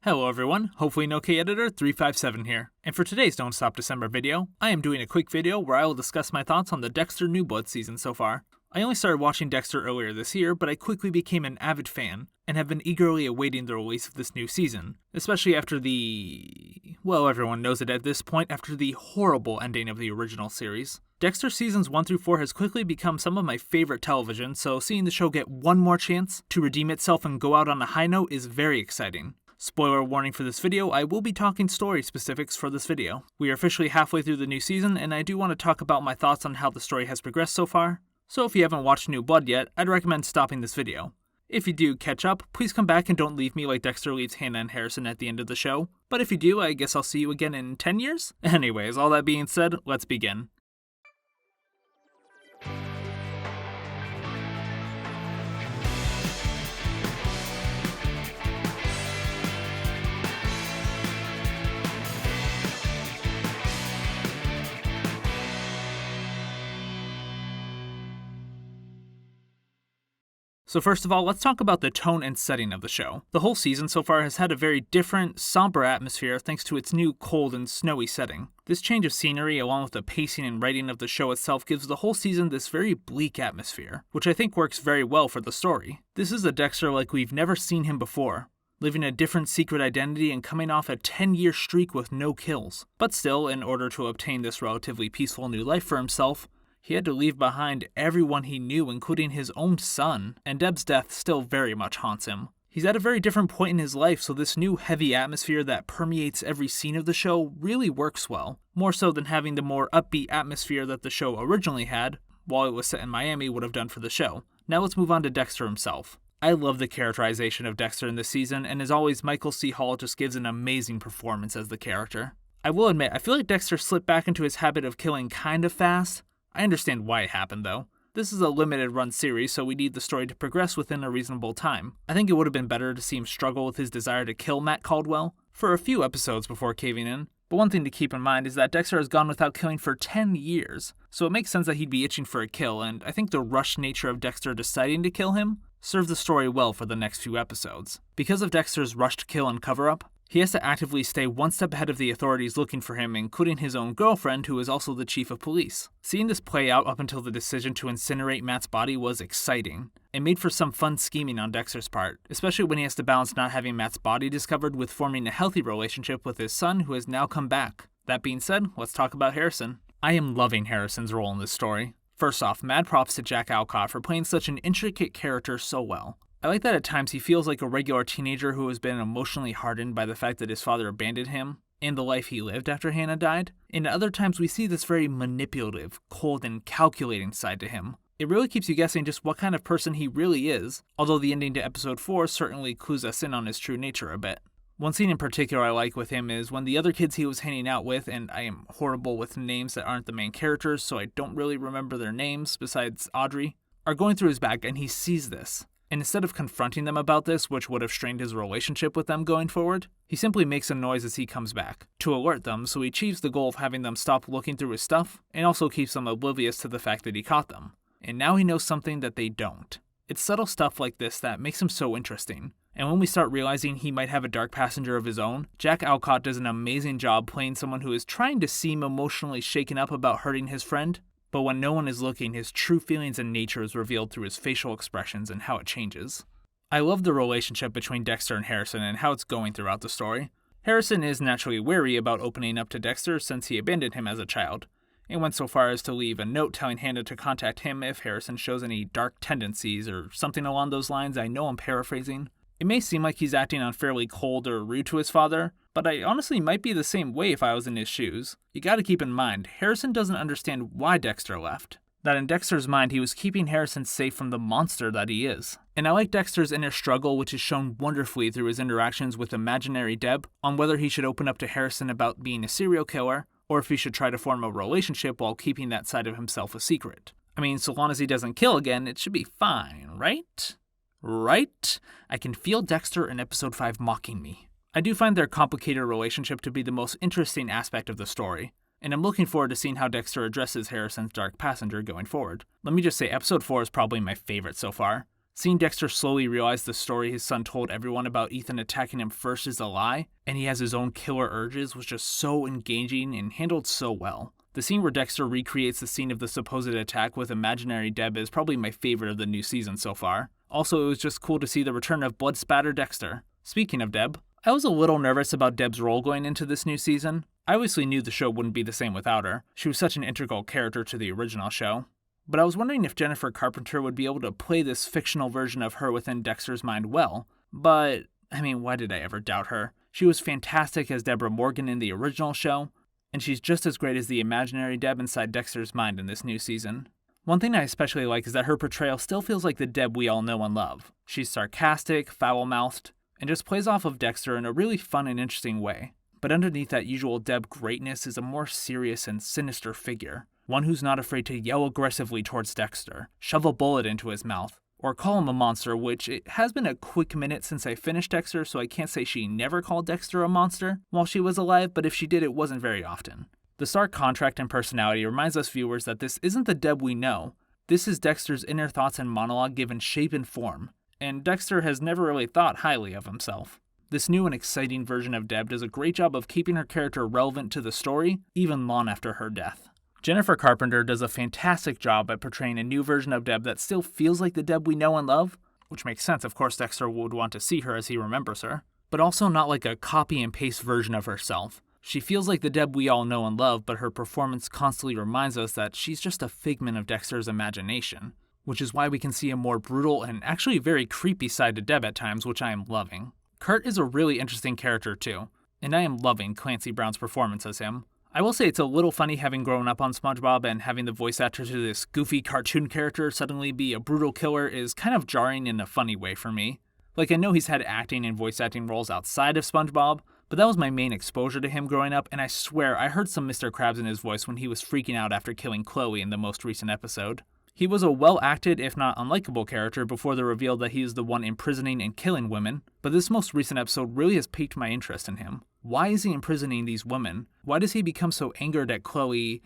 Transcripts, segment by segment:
Hello everyone, hopefully no Editor 357 here, and for today's Don't Stop December video, I am doing a quick video where I will discuss my thoughts on the Dexter New Blood season so far. I only started watching Dexter earlier this year, but I quickly became an avid fan, and have been eagerly awaiting the release of this new season, especially after everyone knows it at this point, after the horrible ending of the original series. Dexter seasons 1 through 4 has quickly become some of my favorite television, so seeing the show get one more chance to redeem itself and go out on a high note is very exciting. Spoiler warning for this video, I will be talking story specifics for this video. We are officially halfway through the new season, and I do want to talk about my thoughts on how the story has progressed so far. So if you haven't watched New Blood yet, I'd recommend stopping this video. If you do catch up, please come back and don't leave me like Dexter leaves Hannah and Harrison at the end of the show. But if you do, I guess I'll see you again in 10 years? Anyways, all that being said, let's begin. So first of all, let's talk about the tone and setting of the show. The whole season so far has had a very different, somber atmosphere thanks to its new cold and snowy setting. This change of scenery, along with the pacing and writing of the show itself, gives the whole season this very bleak atmosphere, which I think works very well for the story. This is a Dexter like we've never seen him before, living a different secret identity and coming off a 10-year streak with no kills. But still, in order to obtain this relatively peaceful new life for himself, he had to leave behind everyone he knew, including his own son, and Deb's death still very much haunts him. He's at a very different point in his life, so this new heavy atmosphere that permeates every scene of the show really works well, more so than having the more upbeat atmosphere that the show originally had, while it was set in Miami, would have done for the show. Now let's move on to Dexter himself. I love the characterization of Dexter in this season, and as always, Michael C. Hall just gives an amazing performance as the character. I will admit, I feel like Dexter slipped back into his habit of killing kind of fast. I understand why it happened though. This is a limited run series, so we need the story to progress within a reasonable time. I think it would have been better to see him struggle with his desire to kill Matt Caldwell for a few episodes before caving in. But one thing to keep in mind is that Dexter has gone without killing for 10 years, so it makes sense that he'd be itching for a kill, and I think the rushed nature of Dexter deciding to kill him serves the story well for the next few episodes. Because of Dexter's rushed kill and cover-up, he has to actively stay one step ahead of the authorities looking for him, including his own girlfriend, who is also the chief of police. Seeing this play out up until the decision to incinerate Matt's body was exciting. It made for some fun scheming on Dexter's part, especially when he has to balance not having Matt's body discovered with forming a healthy relationship with his son, who has now come back. That being said, let's talk about Harrison. I am loving Harrison's role in this story. First off, mad props to Jack Alcott for playing such an intricate character so well. I like that at times he feels like a regular teenager who has been emotionally hardened by the fact that his father abandoned him and the life he lived after Hannah died, and at other times we see this very manipulative, cold, and calculating side to him. It really keeps you guessing just what kind of person he really is, although the ending to episode 4 certainly clues us in on his true nature a bit. One scene in particular I like with him is when the other kids he was hanging out with, and I am horrible with names that aren't the main characters, so I don't really remember their names besides Audrey, are going through his bag and he sees this. And instead of confronting them about this, which would have strained his relationship with them going forward, he simply makes a noise as he comes back, to alert them, so he achieves the goal of having them stop looking through his stuff, and also keeps them oblivious to the fact that he caught them. And now he knows something that they don't. It's subtle stuff like this that makes him so interesting. And when we start realizing he might have a dark passenger of his own, Jack Alcott does an amazing job playing someone who is trying to seem emotionally shaken up about hurting his friend, but when no one is looking, his true feelings and nature is revealed through his facial expressions and how it changes. I love the relationship between Dexter and Harrison and how it's going throughout the story. Harrison is naturally wary about opening up to Dexter since he abandoned him as a child, and went so far as to leave a note telling Hannah to contact him if Harrison shows any dark tendencies or something along those lines. I know I'm paraphrasing. It may seem like he's acting unfairly cold or rude to his father, but I honestly might be the same way if I was in his shoes. You gotta keep in mind, Harrison doesn't understand why Dexter left. That in Dexter's mind, he was keeping Harrison safe from the monster that he is. And I like Dexter's inner struggle, which is shown wonderfully through his interactions with imaginary Deb, on whether he should open up to Harrison about being a serial killer, or if he should try to form a relationship while keeping that side of himself a secret. I mean, so long as he doesn't kill again, it should be fine, right? Right? I can feel Dexter in episode 5 mocking me. I do find their complicated relationship to be the most interesting aspect of the story, and I'm looking forward to seeing how Dexter addresses Harrison's dark passenger going forward. Let me just say, episode 4 is probably my favorite so far. Seeing Dexter slowly realize the story his son told everyone about Ethan attacking him first is a lie, and he has his own killer urges, was just so engaging and handled so well. The scene where Dexter recreates the scene of the supposed attack with imaginary Deb is probably my favorite of the new season so far. Also, it was just cool to see the return of blood spatter Dexter. Speaking of Deb, I was a little nervous about Deb's role going into this new season. I obviously knew the show wouldn't be the same without her. She was such an integral character to the original show. But I was wondering if Jennifer Carpenter would be able to play this fictional version of her within Dexter's mind well. But, why did I ever doubt her? She was fantastic as Deborah Morgan in the original show, and she's just as great as the imaginary Deb inside Dexter's mind in this new season. One thing I especially like is that her portrayal still feels like the Deb we all know and love. She's sarcastic, foul-mouthed, and just plays off of Dexter in a really fun and interesting way. But underneath that usual Deb greatness is a more serious and sinister figure. One who's not afraid to yell aggressively towards Dexter, shove a bullet into his mouth, or call him a monster, which it has been a quick minute since I finished Dexter, so I can't say she never called Dexter a monster while she was alive, but if she did, it wasn't very often. The stark contrast in personality reminds us viewers that this isn't the Deb we know. This is Dexter's inner thoughts and monologue given shape and form, and Dexter has never really thought highly of himself. This new and exciting version of Deb does a great job of keeping her character relevant to the story, even long after her death. Jennifer Carpenter does a fantastic job at portraying a new version of Deb that still feels like the Deb we know and love, which makes sense, of course Dexter would want to see her as he remembers her, but also not like a copy and paste version of herself. She feels like the Deb we all know and love, but her performance constantly reminds us that she's just a figment of Dexter's imagination, which is why we can see a more brutal and actually very creepy side to Deb at times, which I am loving. Kurt is a really interesting character too, and I am loving Clancy Brown's performance as him. I will say it's a little funny having grown up on SpongeBob and having the voice actor to this goofy cartoon character suddenly be a brutal killer is kind of jarring in a funny way for me. Like, I know he's had acting and voice acting roles outside of SpongeBob, but that was my main exposure to him growing up, and I swear I heard some Mr. Krabs in his voice when he was freaking out after killing Chloe in the most recent episode. He was a well-acted, if not unlikable character before the reveal that he is the one imprisoning and killing women, but this most recent episode really has piqued my interest in him. Why is he imprisoning these women? Why does he become so angered at Chloe,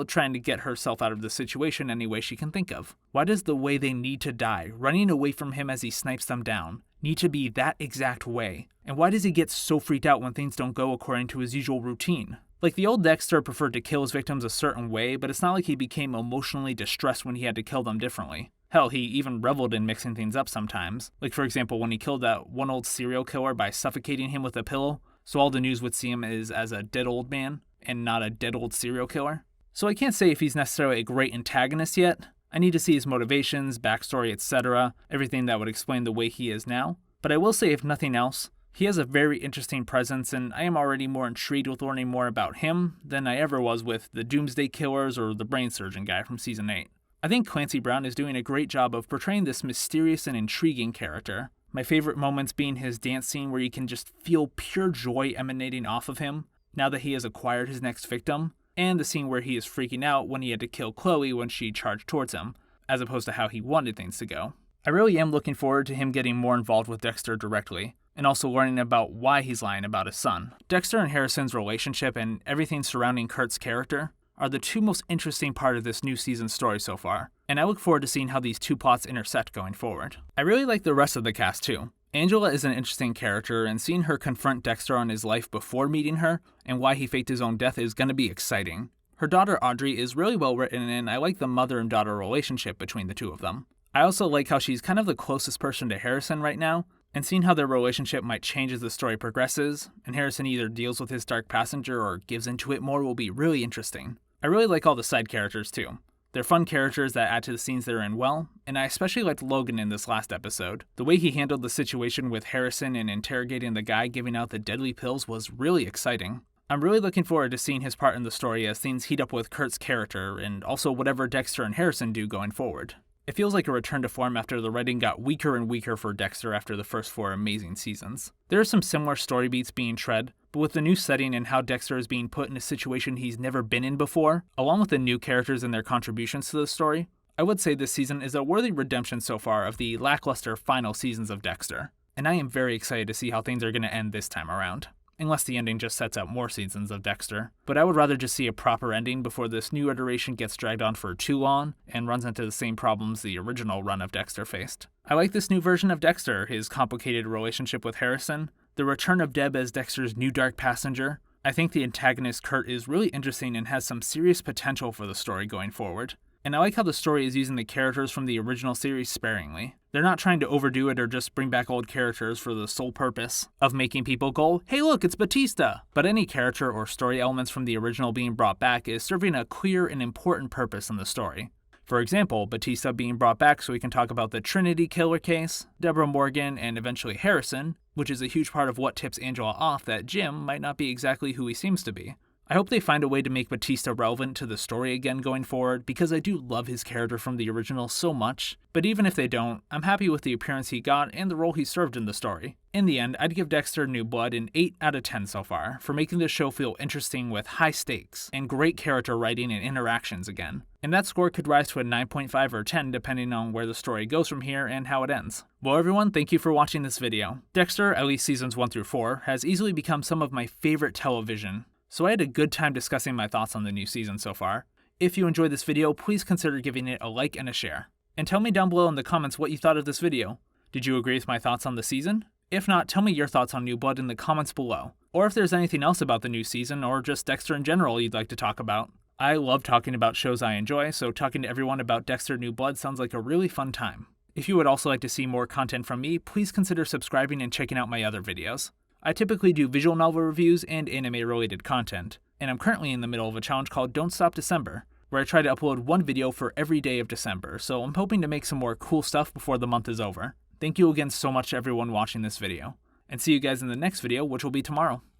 trying to get herself out of the situation any way she can think of? Why does the way they need to die, running away from him as he snipes them down, need to be that exact way? And why does he get so freaked out when things don't go according to his usual routine? Like, the old Dexter preferred to kill his victims a certain way, but it's not like he became emotionally distressed when he had to kill them differently. Hell, he even reveled in mixing things up sometimes. Like, for example, when he killed that one old serial killer by suffocating him with a pillow, so all the news would see him as a dead old man, and not a dead old serial killer. So I can't say if he's necessarily a great antagonist yet. I need to see his motivations, backstory, etc., everything that would explain the way he is now. But I will say, if nothing else, he has a very interesting presence, and I am already more intrigued with learning more about him than I ever was with the Doomsday Killers or the Brain Surgeon guy from Season 8. I think Clancy Brown is doing a great job of portraying this mysterious and intriguing character. My favorite moments being his dance scene where you can just feel pure joy emanating off of him now that he has acquired his next victim, and the scene where he is freaking out when he had to kill Chloe when she charged towards him, as opposed to how he wanted things to go. I really am looking forward to him getting more involved with Dexter directly, and also learning about why he's lying about his son. Dexter and Harrison's relationship and everything surrounding Kurt's character are the two most interesting part of this new season's story so far, and I look forward to seeing how these two plots intersect going forward. I really like the rest of the cast too. Angela is an interesting character, and seeing her confront Dexter on his life before meeting her and why he faked his own death is going to be exciting. Her daughter Audrey is really well written, and I like the mother and daughter relationship between the two of them. I also like how she's kind of the closest person to Harrison right now, and seeing how their relationship might change as the story progresses, and Harrison either deals with his dark passenger or gives into it more, will be really interesting. I really like all the side characters too. They're fun characters that add to the scenes they're in well, and I especially liked Logan in this last episode. The way he handled the situation with Harrison and interrogating the guy giving out the deadly pills was really exciting. I'm really looking forward to seeing his part in the story as things heat up with Kurt's character, and also whatever Dexter and Harrison do going forward. It feels like a return to form after the writing got weaker and weaker for Dexter after the first 4 amazing seasons. There are some similar story beats being tread, but with the new setting and how Dexter is being put in a situation he's never been in before, along with the new characters and their contributions to the story, I would say this season is a worthy redemption so far of the lackluster final seasons of Dexter, and I am very excited to see how things are going to end this time around. unless the ending just sets up more seasons of Dexter. But I would rather just see a proper ending before this new iteration gets dragged on for too long and runs into the same problems the original run of Dexter faced. I like this new version of Dexter, his complicated relationship with Harrison, the return of Deb as Dexter's new dark passenger. I think the antagonist Kurt is really interesting and has some serious potential for the story going forward. And I like how the story is using the characters from the original series sparingly. They're not trying to overdo it or just bring back old characters for the sole purpose of making people go, hey look, it's Batista! But any character or story elements from the original being brought back is serving a clear and important purpose in the story. For example, Batista being brought back so we can talk about the Trinity killer case, Deborah Morgan, and eventually Harrison, which is a huge part of what tips Angela off that Jim might not be exactly who he seems to be. I hope they find a way to make Batista relevant to the story again going forward, because I do love his character from the original so much, but even if they don't, I'm happy with the appearance he got and the role he served in the story. In the end, I'd give Dexter New Blood an 8 out of 10 so far, for making this show feel interesting with high stakes, and great character writing and interactions again. And that score could rise to a 9.5 or 10 depending on where the story goes from here and how it ends. Well everyone, thank you for watching this video. Dexter, at least seasons 1 through 4, has easily become some of my favorite television. So I had a good time discussing my thoughts on the new season so far. If you enjoyed this video, please consider giving it a like and a share. And tell me down below in the comments what you thought of this video. Did you agree with my thoughts on the season? If not, tell me your thoughts on New Blood in the comments below. Or if there's anything else about the new season, or just Dexter in general you'd like to talk about. I love talking about shows I enjoy, so talking to everyone about Dexter New Blood sounds like a really fun time. If you would also like to see more content from me, please consider subscribing and checking out my other videos. I typically do visual novel reviews and anime-related content, and I'm currently in the middle of a challenge called Don't Stop December, where I try to upload one video for every day of December, so I'm hoping to make some more cool stuff before the month is over. Thank you again so much to everyone watching this video, and see you guys in the next video, which will be tomorrow.